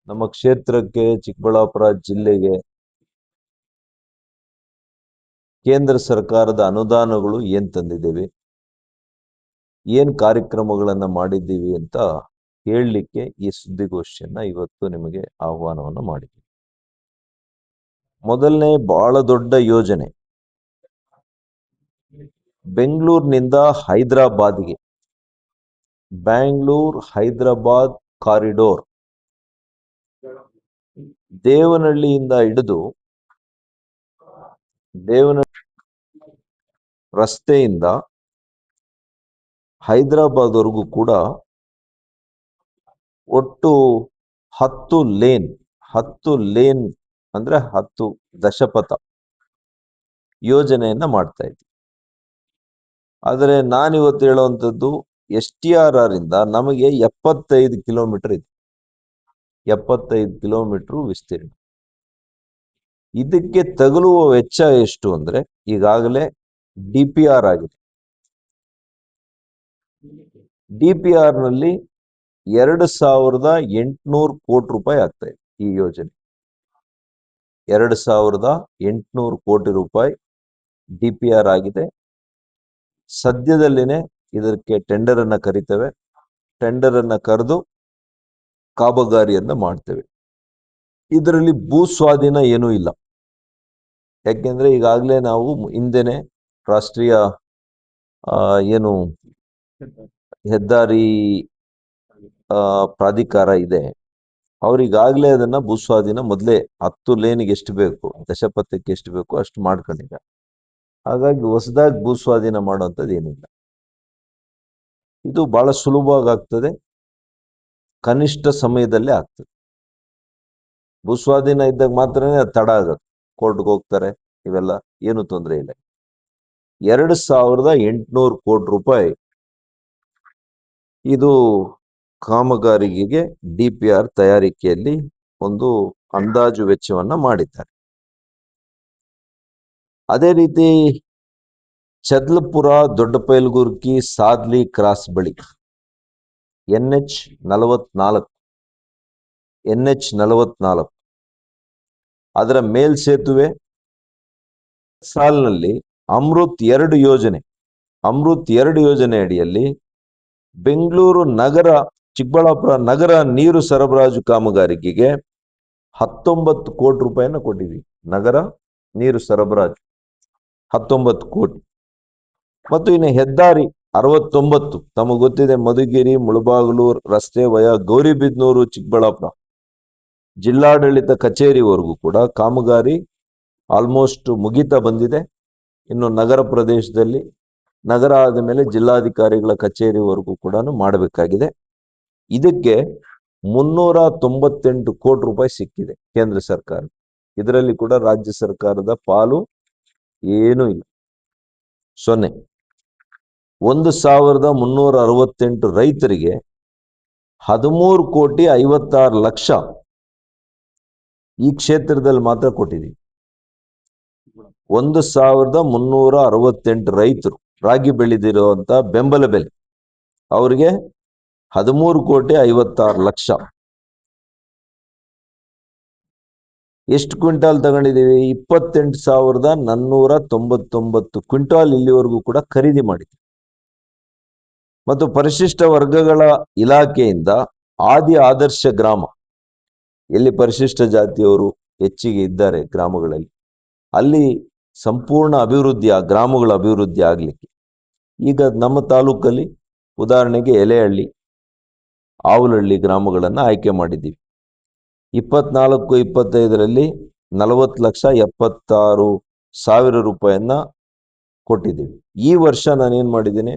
ನಮ್ಮ ಕ್ಷೇತ್ರಕ್ಕೆ ಚಿಕ್ಕಬಳ್ಳಾಪುರ ಜಿಲ್ಲೆಗೆ ಕೇಂದ್ರ ಸರ್ಕಾರದ ಅನುದಾನಗಳು ಏನ್ ತಂದಿದ್ದೀವಿ, ಏನ್ ಕಾರ್ಯಕ್ರಮಗಳನ್ನ ಮಾಡಿದ್ದೀವಿ ಅಂತ ಹೇಳಲಿಕ್ಕೆ ಈ ಸುದ್ದಿಗೋಷ್ಠಿಯನ್ನ ಇವತ್ತು ನಿಮಗೆ ಆಹ್ವಾನವನ್ನು ಮಾಡಿದ್ದೀವಿ. ಮೊದಲನೇ ಬಹಳ ದೊಡ್ಡ ಯೋಜನೆ ಬೆಂಗಳೂರಿನಿಂದ ಹೈದರಾಬಾದ್ಗೆ ಹೈದರಾಬಾದ್ ಕಾರಿಡೋರ್ ದೇವನಹಳ್ಳಿಯಿಂದ ಹಿಡಿದು ರಸ್ತೆಯಿಂದ ಹೈದರಾಬಾದ್ವರೆಗೂ ಕೂಡ ಒಟ್ಟು 10 ಲೇನ್ ಅಂದ್ರೆ 10 ದಶಪಥ ಯೋಜನೆಯನ್ನ ಮಾಡ್ತಾ ಇದ್ವಿ. ಆದರೆ ನಾನಿವತ್ತು ಹೇಳುವಂಥದ್ದು STRR ಇಂದ ನಮಗೆ 75 ಕಿಲೋಮೀಟರ್ ಇದೆ. 75 ಕಿಲೋಮೀಟರ್ ವಿಸ್ತೀರ್ಣ. ಇದಕ್ಕೆ ತಗುಲುವ ವೆಚ್ಚ ಎಷ್ಟು ಅಂದ್ರೆ ಈಗಾಗಲೇ DPR ಆಗಿದೆ. DPR ನಲ್ಲಿ 2800 ಕೋಟಿ ರೂಪಾಯಿ ಆಗ್ತಾ ಇದೆ. ಈ ಯೋಜನೆ 2800 ಕೋಟಿ ರೂಪಾಯಿ DPR ಆಗಿದೆ. ಸದ್ಯದಲ್ಲಿನೇ ಇದಕ್ಕೆ ಟೆಂಡರ್ ಅನ್ನ ಕರಿತೇವೆ. ಟೆಂಡರ್ ಅನ್ನ ಕರೆದು ಕಾಮಗಾರಿಯನ್ನ ಮಾಡ್ತೇವೆ. ಇದರಲ್ಲಿ ಭೂ ಸ್ವಾಧೀನ ಏನೂ ಇಲ್ಲ. ಯಾಕೆಂದ್ರೆ ಈಗಾಗಲೇ ನಾವು ಹಿಂದೆನೆ ರಾಷ್ಟ್ರೀಯ ಏನು ಹೆದ್ದಾರಿ ಪ್ರಾಧಿಕಾರ ಇದೆ, ಅವ್ರಿಗಾಗಲೇ ಅದನ್ನ ಭೂಸ್ವಾಧೀನ ಮೊದಲೇ 10 ಲೇನ್ಗೆ ಎಷ್ಟು ಬೇಕು, ದಶಪಥಕ್ಕೆ ಎಷ್ಟು ಬೇಕು ಅಷ್ಟು ಮಾಡ್ಕೊಂಡಿದ್ದಾರೆ. ಹಾಗಾಗಿ ಹೊಸದಾಗಿ ಭೂಸ್ವಾಧೀನ ಮಾಡುವಂಥದ್ದು ಏನಿಲ್ಲ. ಇದು ಬಹಳ ಸುಲಭವಾಗಿ ಆಗ್ತದೆ, ಕನಿಷ್ಠ ಸಮಯದಲ್ಲೇ ಆಗ್ತದೆ. ಭೂಸ್ವಾಧೀನ ಇದ್ದಾಗ ಮಾತ್ರನೇ ಅದು ತಡ ಆಗುತ್ತೆ, ಕೋರ್ಟ್ಗೆ ಹೋಗ್ತಾರೆ, ಇವೆಲ್ಲ ಏನು ತೊಂದರೆ ಇಲ್ಲ. 2800 ಕೋಟಿ ರೂಪಾಯಿ ಇದು ಕಾಮಗಾರಿಗೆ DPR ತಯಾರಿಕೆಯಲ್ಲಿ ಒಂದು ಅಂದಾಜು ವೆಚ್ಚವನ್ನ ಮಾಡಿದ್ದಾರೆ. ಅದೇ ರೀತಿ ಚದ್ಲಪುರ ದೊಡ್ಡಪೈಲ್ಗುರ್ಕಿ ಸಾದ್ಲಿ ಕ್ರಾಸ್ ಬಳಿ NH 44 ಅದರ ಮೇಲ್ಸೇತುವೆ ಸಾಲಿನಲ್ಲಿ ಅಮೃತ್ 2 ಯೋಜನೆ ಅಡಿಯಲ್ಲಿ ಬೆಂಗಳೂರು ನಗರ ಚಿಕ್ಕಬಳ್ಳಾಪುರ ನಗರ ನೀರು ಸರಬರಾಜು ಕಾಮಗಾರಿಗೆ 19 ಕೋಟಿ ರೂಪಾಯಿನ ಕೊಟ್ಟಿದ್ದೀವಿ. ನಗರ ನೀರು ಸರಬರಾಜು 19 ಕೋಟಿ. ಮತ್ತು ಇನ್ನು ಹೆದ್ದಾರಿ 69 ತಮಗೆ ಗೊತ್ತಿದೆ, ಮಧುಗಿರಿ ಮುಳಬಾಗಿಲು ರಸ್ತೆ ವಯ ಗೌರಿಬಿದನೂರು ಚಿಕ್ಕಬಳ್ಳಾಪುರ ಜಿಲ್ಲಾಡಳಿತ ಕಚೇರಿವರೆಗೂ ಕೂಡ ಕಾಮಗಾರಿ ಆಲ್ಮೋಸ್ಟ್ ಮುಗಿತಾ ಬಂದಿದೆ. ಇನ್ನು ನಗರ ಪ್ರದೇಶದಲ್ಲಿ ನಗರ ಆದ ಮೇಲೆ ಜಿಲ್ಲಾಧಿಕಾರಿಗಳ ಕಚೇರಿವರೆಗೂ ಕೂಡ ಮಾಡಬೇಕಾಗಿದೆ. ಇದಕ್ಕೆ 398 ಕೋಟಿ ರೂಪಾಯಿ ಸಿಕ್ಕಿದೆ ಕೇಂದ್ರ ಸರ್ಕಾರ. ಇದರಲ್ಲಿ ಕೂಡ ರಾಜ್ಯ ಸರ್ಕಾರದ ಪಾಲು ಏನೂ ಇಲ್ಲ, 0. 1368 ರೈತರಿಗೆ 13,56,00,000 ಈ ಕ್ಷೇತ್ರದಲ್ಲಿ ಮಾತ್ರ ಕೊಟ್ಟಿದ್ದೀವಿ. 1368 ರೈತರು ರಾಗಿ ಬೆಳೆದಿರುವಂತ ಬೆಂಬಲ ಬೆಲೆ ಅವರಿಗೆ 13,56,00,000. ಎಷ್ಟು ಕ್ವಿಂಟಾಲ್ ತಗೊಂಡಿದ್ದೀವಿ? 28,499 ಕ್ವಿಂಟಾಲ್ ಇಲ್ಲಿವರೆಗೂ ಕೂಡ ಖರೀದಿ ಮಾಡಿದ್ದೀವಿ. ಮತ್ತು ಪರಿಶಿಷ್ಟ ವರ್ಗಗಳ ಇಲಾಖೆಯಿಂದ ಆದಿ ಆದರ್ಶ ಗ್ರಾಮ, ಎಲ್ಲಿ ಪರಿಶಿಷ್ಟ ಜಾತಿಯವರು ಹೆಚ್ಚಿಗೆ ಇದ್ದಾರೆ ಗ್ರಾಮಗಳಲ್ಲಿ, ಅಲ್ಲಿ ಸಂಪೂರ್ಣ ಅಭಿವೃದ್ಧಿ, ಆ ಗ್ರಾಮಗಳ ಅಭಿವೃದ್ಧಿ ಆಗ್ಲಿಕ್ಕೆ ಈಗ ನಮ್ಮ ತಾಲೂಕಲ್ಲಿ ಉದಾಹರಣೆಗೆ ಎಲೆಹಳ್ಳಿ, ಆವಲಹಳ್ಳಿ ಗ್ರಾಮಗಳನ್ನ ಆಯ್ಕೆ ಮಾಡಿದ್ದೀವಿ. 24-25ರಲ್ಲಿ 40,76,000 ರೂಪಾಯಿಯನ್ನ ಕೊಟ್ಟಿದ್ದೀವಿ. ಈ ವರ್ಷ ನಾನೇನ್ ಮಾಡಿದ್ದೀನಿ,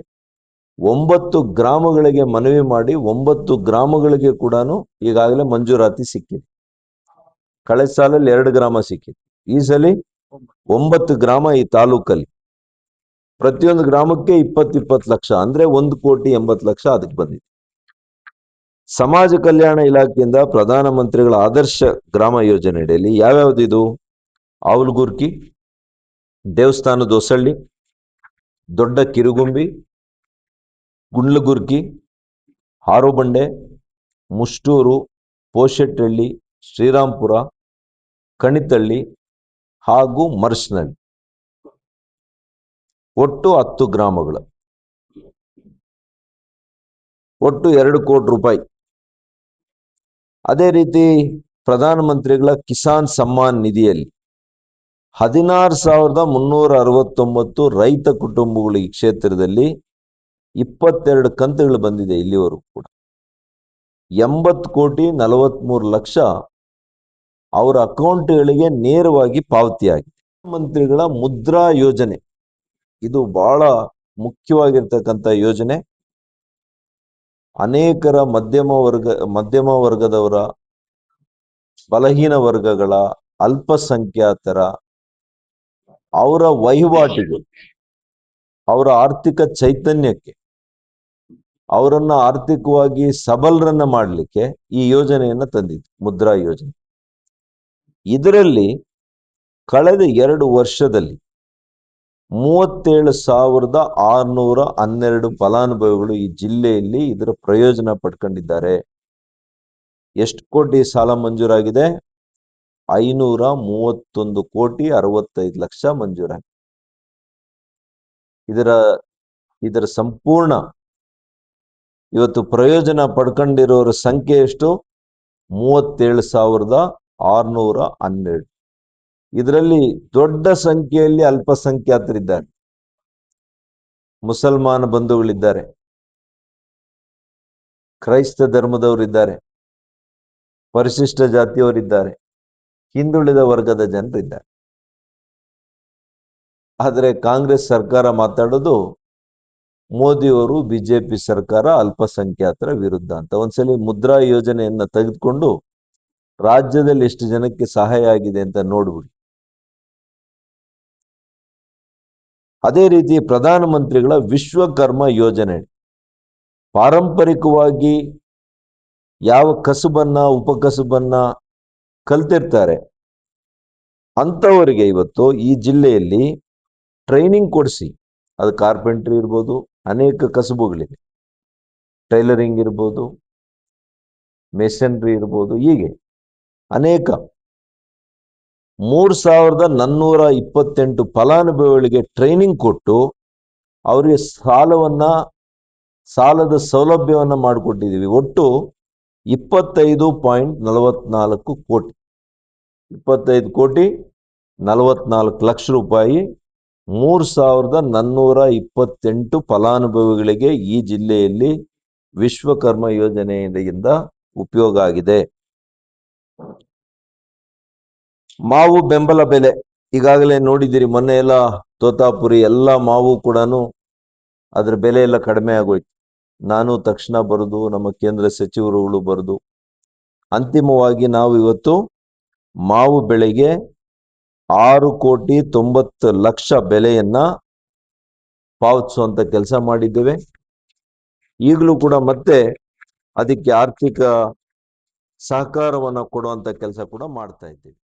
9 ಗ್ರಾಮಗಳಿಗೆ ಮನವಿ ಮಾಡಿ 9 ಗ್ರಾಮಗಳಿಗೆ ಕೂಡ ಈಗಾಗಲೇ ಮಂಜೂರಾತಿ ಸಿಕ್ಕಿದೆ. ಕಳೆದ ಸಾಲಲ್ಲಿ 2 ಗ್ರಾಮ ಸಿಕ್ಕಿದೆ, ಈ ಸಲ 9 ಗ್ರಾಮ ಈ ತಾಲೂಕಲ್ಲಿ. ಪ್ರತಿಯೊಂದು ಗ್ರಾಮಕ್ಕೆ 20 ಲಕ್ಷ ಅಂದ್ರೆ 1,80,00,000 ಅದಕ್ಕೆ ಬಂದಿದೆ. ಸಮಾಜ ಕಲ್ಯಾಣ ಇಲಾಖೆಯಿಂದ ಪ್ರಧಾನಮಂತ್ರಿಗಳ ಆದರ್ಶ ಗ್ರಾಮ ಯೋಜನೆ ಅಡಿಯಲ್ಲಿ ಯಾವ್ಯಾವ್ದಿದು? ಆವಲಗುರ್ಕಿ, ದೇವಸ್ಥಾನದ ಹೊಸಳ್ಳಿ, ದೊಡ್ಡ ಕಿರುಗುಂಬಿ, ಗುಂಡ್ಲಗುರ್ಕಿ, ಹಾರೋಬಂಡೆ, ಮುಷ್ಟೂರು, ಪೋಶೆಟ್ಟಹಳ್ಳಿ, ಶ್ರೀರಾಂಪುರ, ಕಣಿತಳ್ಳಿ ಹಾಗೂ ಮರ್ಸ್ನಳ್ಳಿ, ಒಟ್ಟು 10 ಗ್ರಾಮಗಳು, ಒಟ್ಟು 2 ಕೋಟಿ ರೂಪಾಯಿ. ಅದೇ ರೀತಿ ಪ್ರಧಾನಮಂತ್ರಿಗಳ ಕಿಸಾನ್ ಸಮ್ಮಾನ್ ನಿಧಿಯಲ್ಲಿ 16,369 ರೈತ ಕುಟುಂಬಗಳು ಈ ಕ್ಷೇತ್ರದಲ್ಲಿ 22 ಕಂತುಗಳು ಬಂದಿದೆ ಇಲ್ಲಿವರೆಗೂ ಕೂಡ. 80,43,00,000 ಅವರ ಅಕೌಂಟ್ಗಳಿಗೆ ನೇರವಾಗಿ ಪಾವತಿಯಾಗಿದೆ. ಮಂತ್ರಿಗಳ ಮುದ್ರಾ ಯೋಜನೆ ಇದು ಬಹಳ ಮುಖ್ಯವಾಗಿರ್ತಕ್ಕಂಥ ಯೋಜನೆ. ಅನೇಕರ ಮಧ್ಯಮ ವರ್ಗದವರ, ಬಲಹೀನ ವರ್ಗಗಳ, ಅಲ್ಪಸಂಖ್ಯಾತರ ಅವರ ವಹಿವಾಟಿಗೆ, ಅವರ ಆರ್ಥಿಕ ಚೈತನ್ಯಕ್ಕೆ, ಅವರನ್ನ ಆರ್ಥಿಕವಾಗಿ ಸಬಲರನ್ನ ಮಾಡಲಿಕ್ಕೆ ಈ ಯೋಜನೆಯನ್ನ ತಂದಿತ್ತು, ಮುದ್ರಾ ಯೋಜನೆ. ಇದರಲ್ಲಿ ಕಳೆದ 2 ವರ್ಷದಲ್ಲಿ 37,612 ಫಲಾನುಭವಿಗಳು ಈ ಜಿಲ್ಲೆಯಲ್ಲಿ ಇದರ ಪ್ರಯೋಜನ ಪಡ್ಕೊಂಡಿದ್ದಾರೆ. ಎಷ್ಟು ಕೋಟಿ ಸಾಲ ಮಂಜೂರಾಗಿದೆ? 531,65,00,000 ಮಂಜೂರಾಗಿದೆ. ಇದರ ಸಂಪೂರ್ಣ ಇವತ್ತು ಪ್ರಯೋಜನ ಪಡ್ಕೊಂಡಿರೋರ ಸಂಖ್ಯೆ ಎಷ್ಟು? 37,612. ಇದರಲ್ಲಿ ದೊಡ್ಡ ಸಂಖ್ಯೆಯಲ್ಲಿ ಅಲ್ಪಸಂಖ್ಯಾತರಿದ್ದಾರೆ, ಮುಸಲ್ಮಾನ ಬಂಧುಗಳಿದ್ದಾರೆ, ಕ್ರೈಸ್ತ ಧರ್ಮದವರಿದ್ದಾರೆ, ಪರಿಶಿಷ್ಟ ಜಾತಿಯವರಿದ್ದಾರೆ, ಹಿಂದುಳಿದ ವರ್ಗದ ಜನರಿದ್ದಾರೆ. ಆದರೆ ಕಾಂಗ್ರೆಸ್ ಸರ್ಕಾರ ಮಾತಾಡೋದು ಮೋದಿಯವರು, ಬಿಜೆಪಿ ಸರ್ಕಾರ ಅಲ್ಪಸಂಖ್ಯಾತರ ವಿರುದ್ಧ ಅಂತ. ಒಂದ್ಸಲಿ ಮುದ್ರಾ ಯೋಜನೆಯನ್ನ ತೆಗೆದುಕೊಂಡು ರಾಜ್ಯದಲ್ಲಿ ಎಷ್ಟು ಜನಕ್ಕೆ ಸಹಾಯ ಆಗಿದೆ ಅಂತ ನೋಡ್ಬಿಡಿ. ಅದೇ ರೀತಿ ಪ್ರಧಾನಮಂತ್ರಿಗಳ ವಿಶ್ವಕರ್ಮ ಯೋಜನೆ, ಪಾರಂಪರಿಕವಾಗಿ ಯಾವ ಕಸುಬನ್ನ, ಉಪಕಸುಬನ್ನ ಕಲ್ತಿರ್ತಾರೆ ಅಂಥವರಿಗೆ ಇವತ್ತು ಈ ಜಿಲ್ಲೆಯಲ್ಲಿ ಟ್ರೈನಿಂಗ್ ಕೊಡಿಸಿ, ಅದು ಕಾರ್ಪೆಂಟ್ರಿ ಇರ್ಬೋದು, ಅನೇಕ ಕಸುಬುಗಳಿವೆ, ಟೈಲರಿಂಗ್ ಇರ್ಬೋದು, ಮೇಸನ್ರಿ ಇರ್ಬೋದು, ಹೀಗೆ ಅನೇಕ 3,428 ಫಲಾನುಭವಿಗಳಿಗೆ ಟ್ರೈನಿಂಗ್ ಕೊಟ್ಟು ಅವರಿಗೆ ಸಾಲದ ಸೌಲಭ್ಯವನ್ನ ಮಾಡಿಕೊಟ್ಟಿದ್ದೀವಿ. ಒಟ್ಟು 25.44 ಕೋಟಿ, 25,44,00,000 ರೂಪಾಯಿ 3,428 ಫಲಾನುಭವಿಗಳಿಗೆ ಈ ಜಿಲ್ಲೆಯಲ್ಲಿ ವಿಶ್ವಕರ್ಮ ಯೋಜನೆಯಿಂದ ಉಪಯೋಗ ಆಗಿದೆ. ಮಾವು ಬೆಂಬಲ ಬೆಲೆ ಈಗಾಗಲೇ ನೋಡಿದ್ದೀರಿ. ಮೊನ್ನೆ ಎಲ್ಲ ತೋತಾಪುರಿ ಎಲ್ಲ ಮಾವು ಕೂಡ ಅದ್ರ ಬೆಲೆ ಎಲ್ಲ ಕಡಿಮೆ ಆಗೋಯ್ತು. ನಾನು ತಕ್ಷಣ ಬರೆದು, ನಮ್ಮ ಕೇಂದ್ರ ಸಚಿವರುಗಳು ಬರೆದು, ಅಂತಿಮವಾಗಿ ನಾವು ಇವತ್ತು ಮಾವು ಬೆಳೆಗೆ 6,90,00,000 ಬೆಲೆಯನ್ನ ಪಾವತಿಸುವಂತ ಕೆಲಸ ಮಾಡಿದ್ದೇವೆ. ಈಗಲೂ ಕೂಡ ಮತ್ತೆ ಅದಕ್ಕೆ ಆರ್ಥಿಕ ಸಹಕಾರವನ್ನ ಕೊಡುವಂತ ಕೆಲಸ ಕೂಡ ಮಾಡ್ತಾ ಇದ್ದೀವಿ.